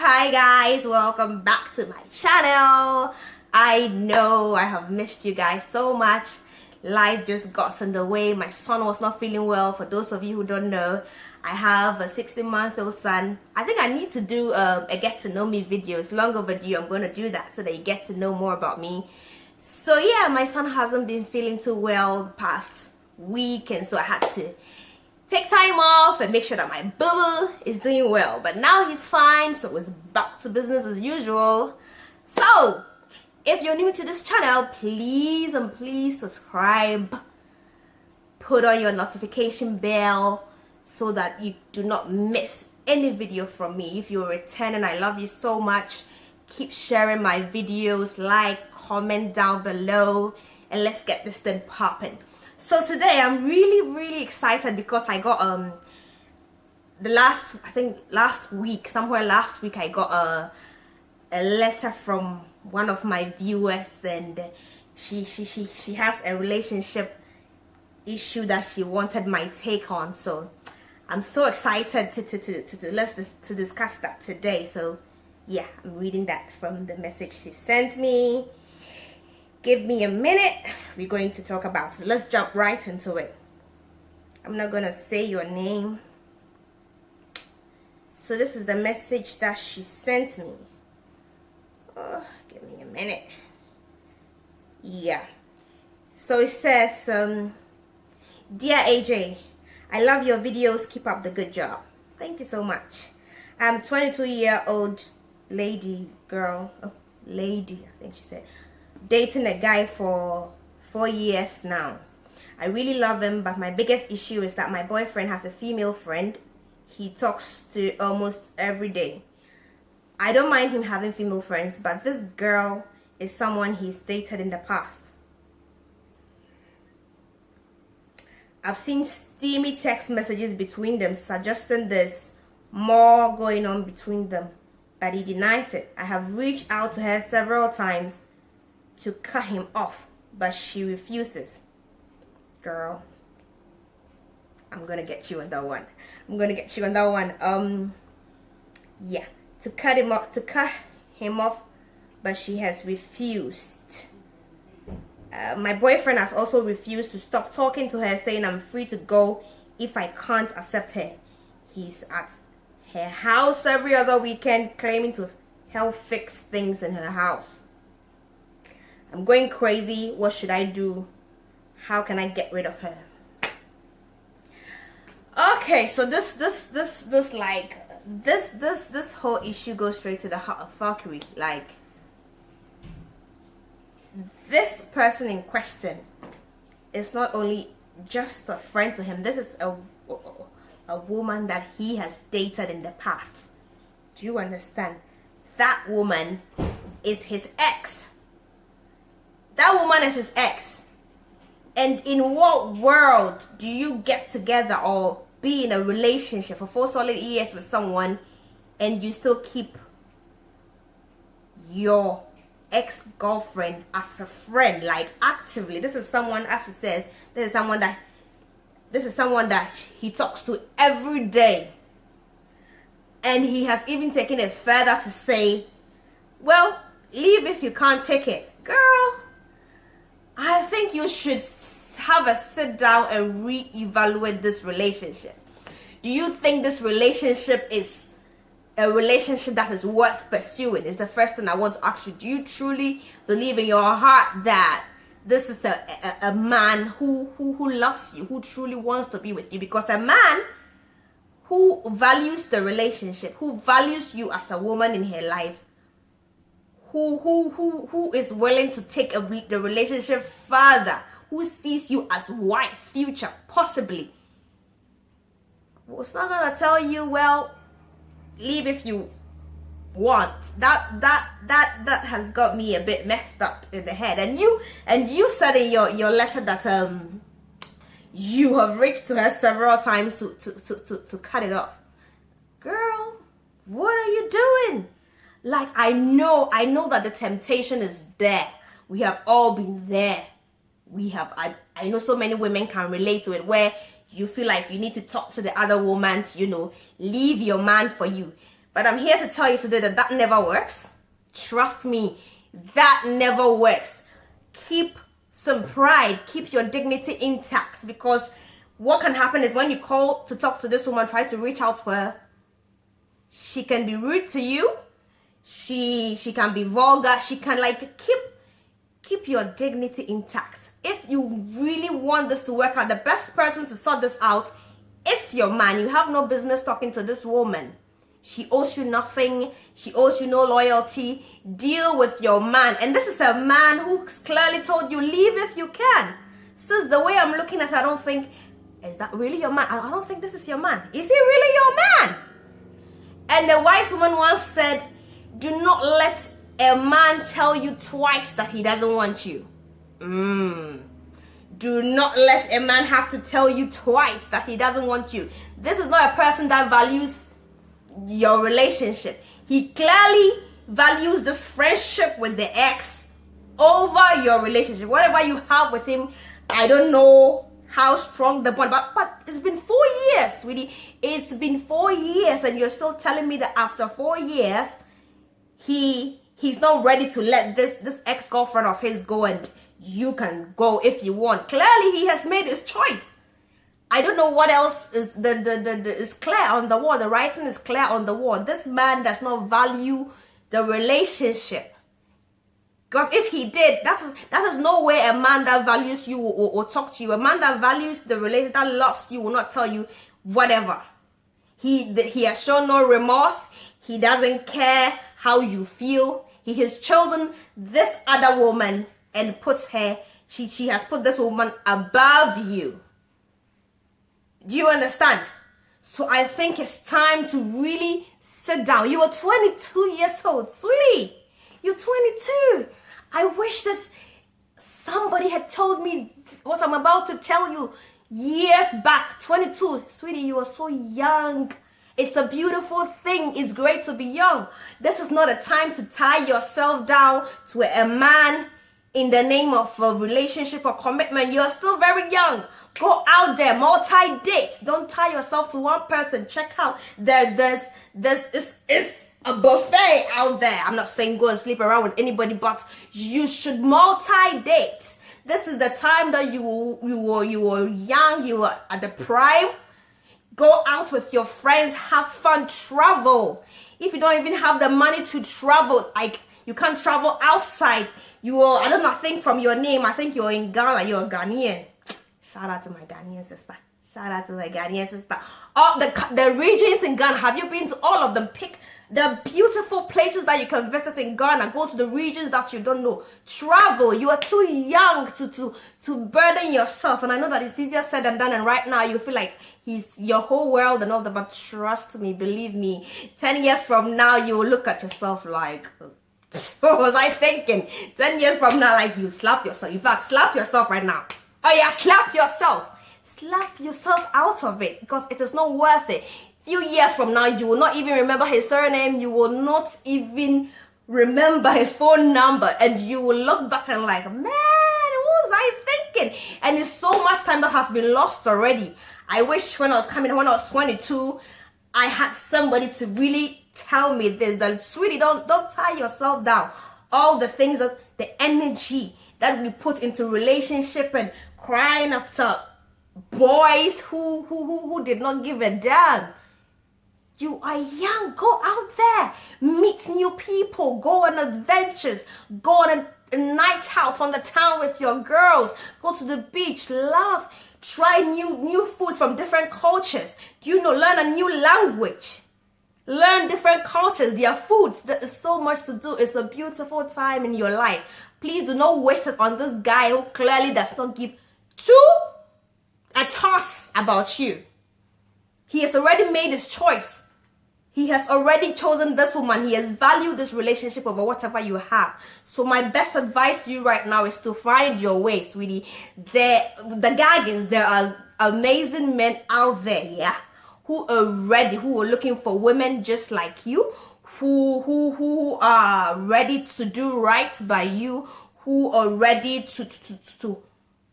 Hi guys, welcome back to my channel. I know I have missed you guys so much. Life just got in the way. My son was not feeling well. For those of you who don't know, I have a 16-month-old son. I think I need to do a get to know me video. It's long overdue. I'm going to do that so that you get to know more about me. So yeah, my son hasn't been feeling too well the past week, and so I had to take time off and make sure that my boo is doing well. But now he's fine, so it's back to business as usual. So if you're new to this channel, please subscribe, put on your notification bell so that you do not miss any video from me. If you're returning, I love you so much. Keep sharing my videos, like, comment down below, and let's get this thing popping. So today I'm really excited because I got last week I got a letter from one of my viewers, and she has a relationship issue that she wanted my take on. So I'm so excited to discuss that today. So yeah, I'm reading that from the message she sent me. Give me a minute. We're going to talk about it. Let's jump right into it. I'm not gonna say your name. So this is the message that she sent me. Oh, give me a minute. Yeah. So it says, Dear AJ, I love your videos. Keep up the good job. Thank you so much. I'm a 22-year-old lady, I think she said, dating a guy for 4 years now. I really love him, but my biggest issue is that my boyfriend has a female friend he talks to almost every day. I don't mind him having female friends, but this girl is someone he's dated in the past. I've seen steamy text messages between them suggesting there's more going on between them, but he denies it. I have reached out to her several times to cut him off, but she refuses. Girl, I'm gonna get you on that one. Yeah, to cut him off, but she has refused. My boyfriend has also refused to stop talking to her, saying I'm free to go if I can't accept her. He's at her house every other weekend, claiming to help fix things in her house. I'm going crazy. What should I do? How can I get rid of her? Okay, so this whole issue goes straight to the heart of fuckery. Like, this person in question is not only just a friend to him. This is a woman that he has dated in the past. Do you understand? That woman is his ex. That woman is his ex. And in what world do you get together or be in a relationship for 4 solid years with someone and you still keep your ex-girlfriend as a friend, like actively? This is someone, as she says, this is someone that he talks to every day. And he has even taken it further to say, well, leave if you can't take it. Girl, I think you should have a sit down and reevaluate this relationship. Do you think this relationship is a relationship that is worth pursuing? Is the first thing I want to ask you. Do you truly believe in your heart that this is a man who loves you, who truly wants to be with you? Because a man who values the relationship, who values you as a woman in her life, who is willing to take the relationship further, who sees you as wife, future, possibly, was not gonna tell you, well, leave if you want. That has got me a bit messed up in the head. And you said in your letter that you have reached to her several times to cut it off. Girl, what are you doing? Like, I know that the temptation is there. We have all been there. I know so many women can relate to it, where you feel like you need to talk to the other woman to, leave your man for you. But I'm here to tell you today that never works. Trust me, that never works. Keep some pride, keep your dignity intact, because what can happen is when you call to talk to this woman, try to reach out to her, she can be rude to you, she can be vulgar, she can keep your dignity intact. If you really want this to work out, the best person to sort this out is your man. You have no business talking to this woman. She owes you nothing. She owes you no loyalty. Deal with your man. And this is a man who clearly told you, leave if you can. Since the way I'm looking at it, I don't think, is that really your man? I don't think this is your man. Is he really your man? And the wise woman once said, do not let a man tell you twice that he doesn't want you. Do not let a man have to tell you twice that he doesn't want you. This is not a person that values your relationship. He clearly values this friendship with the ex over your relationship. Whatever you have with him, I don't know how strong the bond, but it's been 4 years, sweetie. It's been 4 years, and you're still telling me that after 4 years, he's not ready to let this ex-girlfriend of his go, and you can go if you want. Clearly, he has made his choice. I don't know what else is is clear on the wall. The writing is clear on the wall. This man does not value the relationship. Because if he did, that is no way a man that values you or talk to you. A man that values the relationship, that loves you, will not tell you whatever. He has shown no remorse. He doesn't care how you feel. He has chosen this other woman and puts her, she has put this woman above you. Do you understand? So I think it's time to really sit down. You are 22 years old, sweetie. You're 22. I wish somebody had told me what I'm about to tell you years back. 22, sweetie, you are so young. It's a beautiful thing. It's great to be young. This is not a time to tie yourself down to a man in the name of a relationship or commitment. You're still very young. Go out there, multi-dates. Don't tie yourself to one person. Check out there's a buffet out there. I'm not saying go and sleep around with anybody, but you should multi-date. This is the time that you were young, you were at the prime. Go out with your friends, have fun, travel. If you don't even have the money to travel, like you can't travel outside. I don't know, I think from your name, I think you're in Ghana, you're a Ghanaian. Shout out to my Ghanaian sister. Shout out to my Ghanaian sister. All the regions in Ghana, have you been to all of them? Pick the beautiful places that you can visit in Ghana. Go to the regions that you don't know. Travel. You are too young to burden yourself. And I know that it's easier said than done. And right now you feel like he's your whole world and all that. But trust me, believe me, 10 years from now, you will look at yourself like, what was I thinking? 10 years from now, like you slap yourself. In fact, slap yourself right now. Oh yeah, slap yourself. Slap yourself out of it, because it is not worth it. Few years from now, you will not even remember his surname. You will not even remember his phone number. And you will look back and like, man, what was I thinking? And it's so much time that has been lost already. I wish when I was 22, I had somebody to really tell me this, that sweetie, don't tie yourself down. All the things, that the energy that we put into relationship and crying after boys who did not give a damn. You are young. Go out there, meet new people, go on adventures, go on a night out on the town with your girls, go to the beach, laugh, try new food from different cultures. Learn a new language. Learn different cultures, their foods. There is so much to do. It's a beautiful time in your life. Please do not waste it on this guy who clearly does not give a toss about you. He has already made his choice. He has already chosen this woman. He has valued this relationship over whatever you have. So my best advice to you right now is to find your way, sweetie. The Gaggins, there are amazing men out there, yeah, who are ready, who are looking for women just like you, who are ready to do right by you, who are ready to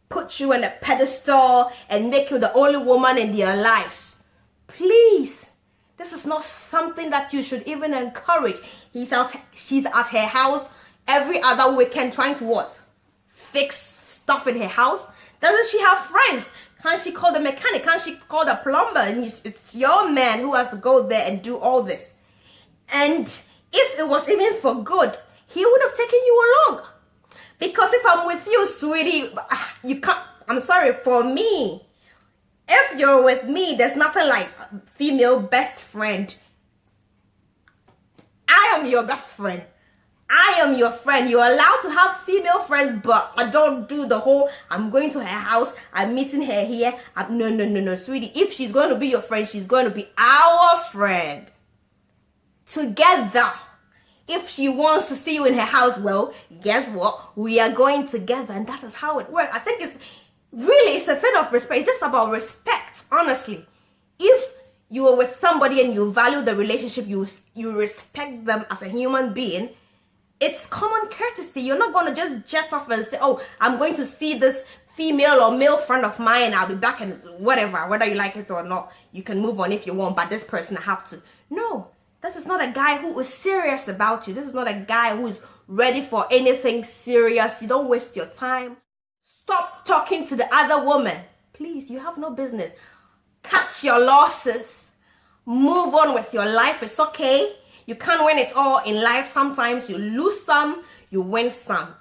put you on a pedestal and make you the only woman in their lives. Please, This is not something that you should even encourage. She's at her house every other weekend trying to what? Fix stuff in her house. Doesn't she have friends? Can't she call the mechanic? Can't she call the plumber? And it's your man who has to go there and do all this. And if it was even for good, he would have taken you along. Because if I'm with you, sweetie, you can't, I'm sorry, for me, if you're with me, there's nothing like female best friend. I am your best friend. I am your friend. You're allowed to have female friends, but I don't do the whole, I'm going to her house, I'm meeting her here. No, sweetie. If she's going to be your friend, she's going to be our friend. Together. If she wants to see you in her house, well, guess what? We are going together, and that is how it works. I think it's a thing of respect. It's just about respect, honestly. If you are with somebody and you value the relationship, you respect them as a human being, it's common courtesy. You're not going to just jet off and say, oh, I'm going to see this female or male friend of mine, I'll be back, and whatever, whether you like it or not, you can move on if you want, but this person I have to. No. This is not a guy who is serious about you. This is not a guy who is ready for anything serious. You don't waste your time. Stop talking to the other woman. Please, you have no business. Cut your losses. Move on with your life. It's okay. You can't win it all in life. Sometimes you lose some, you win some.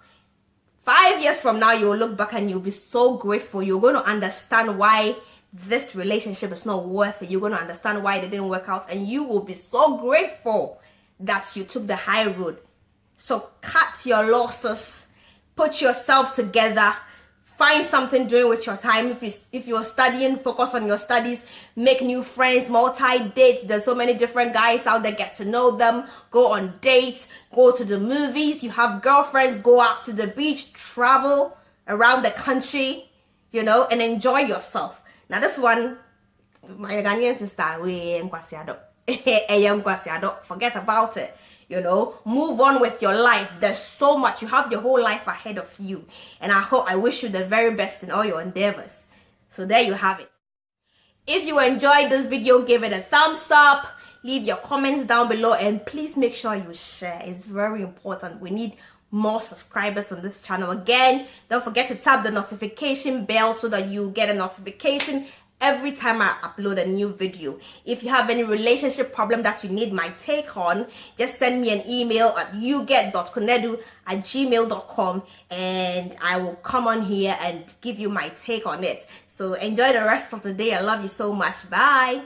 5 years from now, you will look back and you'll be so grateful. You're going to understand why this relationship is not worth it. You're going to understand why they didn't work out, and you will be so grateful that you took the high road. So cut your losses, put yourself together, find something doing with your time. If you're studying, focus on your studies, make new friends, multi-dates. There's so many different guys out there, get to know them, go on dates, go to the movies. You have girlfriends, go out to the beach, travel around the country, and enjoy yourself. Now this one, my Ghanaian sister, forget about it. Move on with your life. There's so much. You have your whole life ahead of you. And I wish you the very best in all your endeavors. So there you have it. If you enjoyed this video, give it a thumbs up. Leave your comments down below. And please make sure you share. It's very important. We need more subscribers on this channel. Again, don't forget to tap the notification bell so that you get a notification every time I upload a new video. If you have any relationship problem that you need my take on, just send me an email at youget.konedu@gmail.com and I will come on here and give you my take on it. So enjoy the rest of the day. I love you so much. Bye.